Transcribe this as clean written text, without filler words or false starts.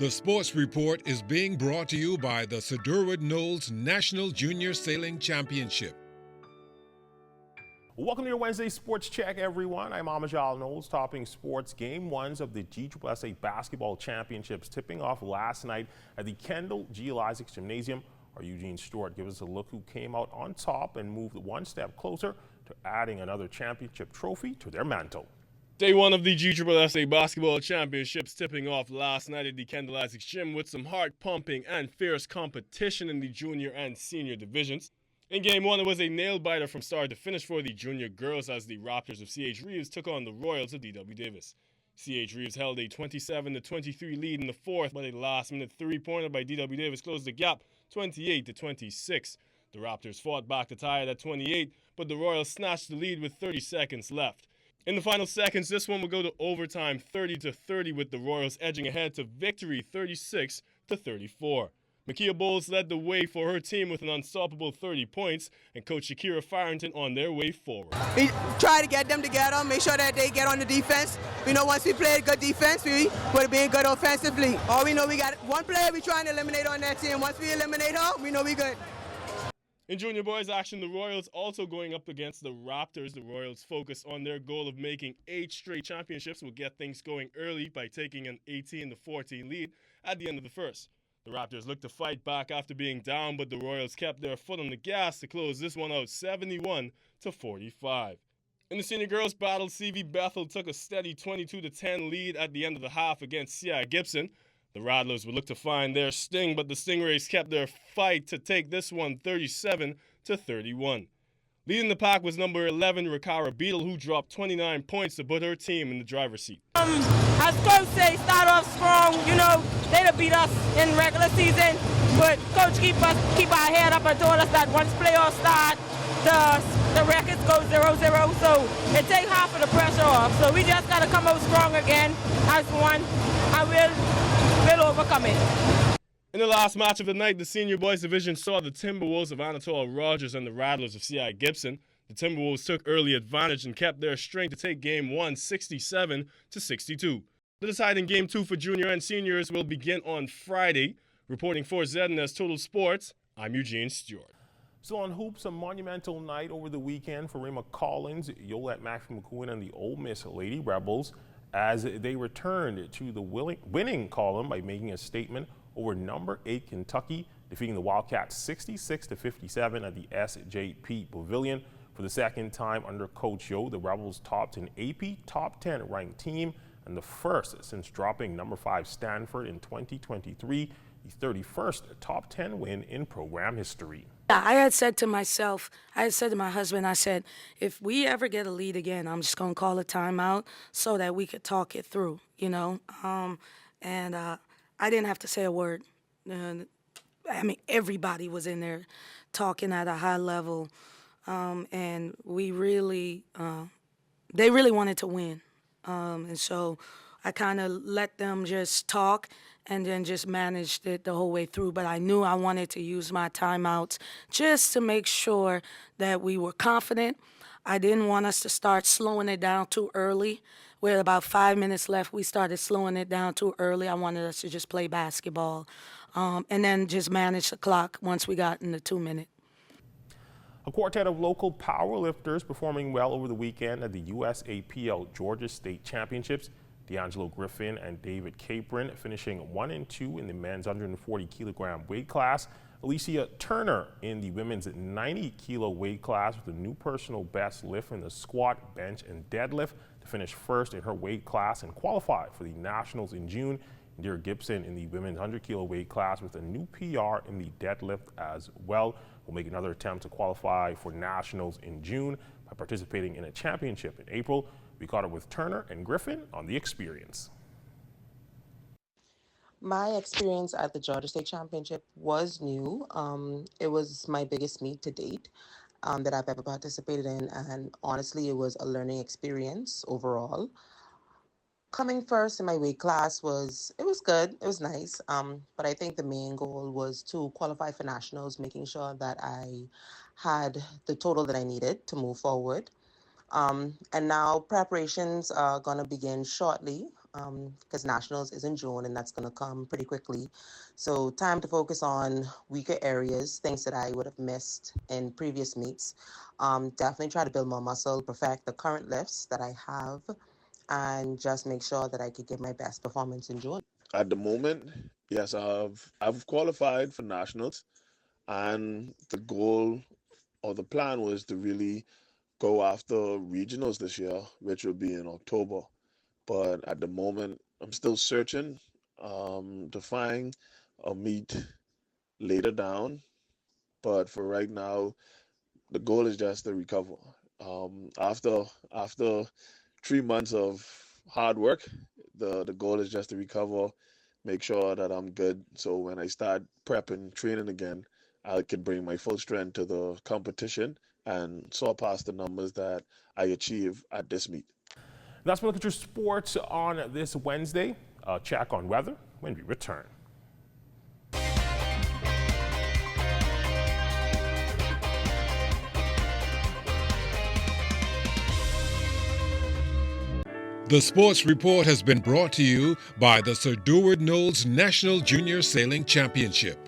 The Sports Report is being brought to you by the Sedurwood Knowles National Junior Sailing Championship. Welcome to your Wednesday Sports Check, everyone. I'm Amajal Knowles, topping sports. Game ones of the GSSA Basketball Championships tipping off last night at the Kendall G. Isaacs Gymnasium. Our Eugene Stewart gives us a look who came out on top and moved one step closer to adding another championship trophy to their mantle. Day one of the GSSA Basketball Championships tipping off last night at the Kendall Isaacs Gym with some heart-pumping and fierce competition in the junior and senior divisions. In Game 1, it was a nail-biter from start to finish for the junior girls as the Raptors of C.H. Reeves took on the Royals of D.W. Davis. C.H. Reeves held a 27-23 lead in the fourth, but a last-minute three-pointer by D.W. Davis closed the gap 28-26. The Raptors fought back to tie it at 28, but the Royals snatched the lead with 30 seconds left. In the final seconds, this one would go to overtime 30-30 with the Royals edging ahead to victory 36-34. Makia Bowles led the way for her team with an unstoppable 30 points, and Coach Shakira Farrington on their way forward. We try to get them together, make sure that they get on the defense. We know once we play good defense, we will be good offensively. All we know, we got one player we trying to eliminate on that team. Once we eliminate her, we know we good. In junior boys action, the Royals also going up against the Raptors. The Royals focus on their goal of making 8 straight championships will get things going early by taking an 18-14 lead at the end of the first. The Raptors looked to fight back after being down, but the Royals kept their foot on the gas to close this one out 71-45. In the senior girls battle, CV Bethel took a steady 22-10 lead at the end of the half against C.I. Gibson. The Rattlers would look to find their sting, but the Stingrays kept their fight to take this one 37-31. Leading the pack was number 11, Rikara Beadle, who dropped 29 points to put her team in the driver's seat. As Coach say, start off strong. You know, they'd have beat us in regular season, but Coach keep our head up and told us that once playoffs start, the records go 0-0, so it takes half of the pressure off. So we just got to come out strong again as one, and we'll overcome it. In the last match of the night, the senior boys division saw the Timberwolves of Anatole Rogers and the Rattlers of C.I. Gibson. The Timberwolves took early advantage and kept their strength to take Game 1 67-62. The deciding Game 2 for junior and seniors will begin on Friday. Reporting for ZNS Total Sports, I'm Eugene Stewart. Still on hoops, a monumental night over the weekend for Rima Collins, Yolette McPherson-McCoon, and the Ole Miss Lady Rebels as they returned to the winning column by making a statement over number 8 Kentucky, defeating the Wildcats 66-57 at the SJP Pavilion. For the second time under Coach Yo, the Rebels topped an AP Top 10 ranked team and the first since dropping number 5 Stanford in 2023, the 31st Top 10 win in program history. I had said to myself, I had said to my husband, I said, if we ever get a lead again, I'm just going to call a timeout so that we could talk it through, you know. I didn't have to say a word. I mean, everybody was in there talking at a high level, and we really, they really wanted to win. And so I kind of let them just talk and then just managed it the whole way through. But I knew I wanted to use my timeouts just to make sure that we were confident. I didn't want us to start slowing it down too early. With about 5 minutes left, we started slowing it down too early. I wanted us to just play basketball and then just manage the clock once we got in the 2-minute. A quartet of local powerlifters performing well over the weekend at the USAPL Georgia State Championships. D'Angelo Griffin and David Capron finishing 1 and 2 in the men's 140 kilogram weight class. Alicia Turner in the women's 90 kilo weight class with a new personal best lift in the squat, bench, and deadlift to finish first in her weight class and qualify for the Nationals in June. Indira Gibson in the women's 100 kilo weight class with a new PR in the deadlift as well. Will make another attempt to qualify for Nationals in June by participating in a championship in April. We caught up with Turner and Griffin on the experience. My experience at the Georgia State Championship was new. It was my biggest meet to date that I've ever participated in, and honestly, it was a learning experience overall. Coming first in my weight class was good. It was nice. But I think the main goal was to qualify for nationals, making sure that I had the total that I needed to move forward. And now preparations are going to begin shortly. because nationals is in June and that's going to come pretty quickly. So time to focus on weaker areas, things that I would have missed in previous meets. Definitely try to build more muscle, perfect the current lifts that I have, and just make sure that I could give my best performance in June. At the moment, yes, I've qualified for nationals, and the goal or the plan was to really go after regionals this year, which will be in October. But at the moment, I'm still searching to find a meet later down. But for right now, the goal is just to recover. After 3 months of hard work, the goal is just to recover, make sure that I'm good. So when I start prepping, training again, I can bring my full strength to the competition and surpass the numbers that I achieve at this meet. That's what look at your sports on this Wednesday. Check on weather when we return. The Sports Report has been brought to you by the Sir Durward Knowles National Junior Sailing Championship.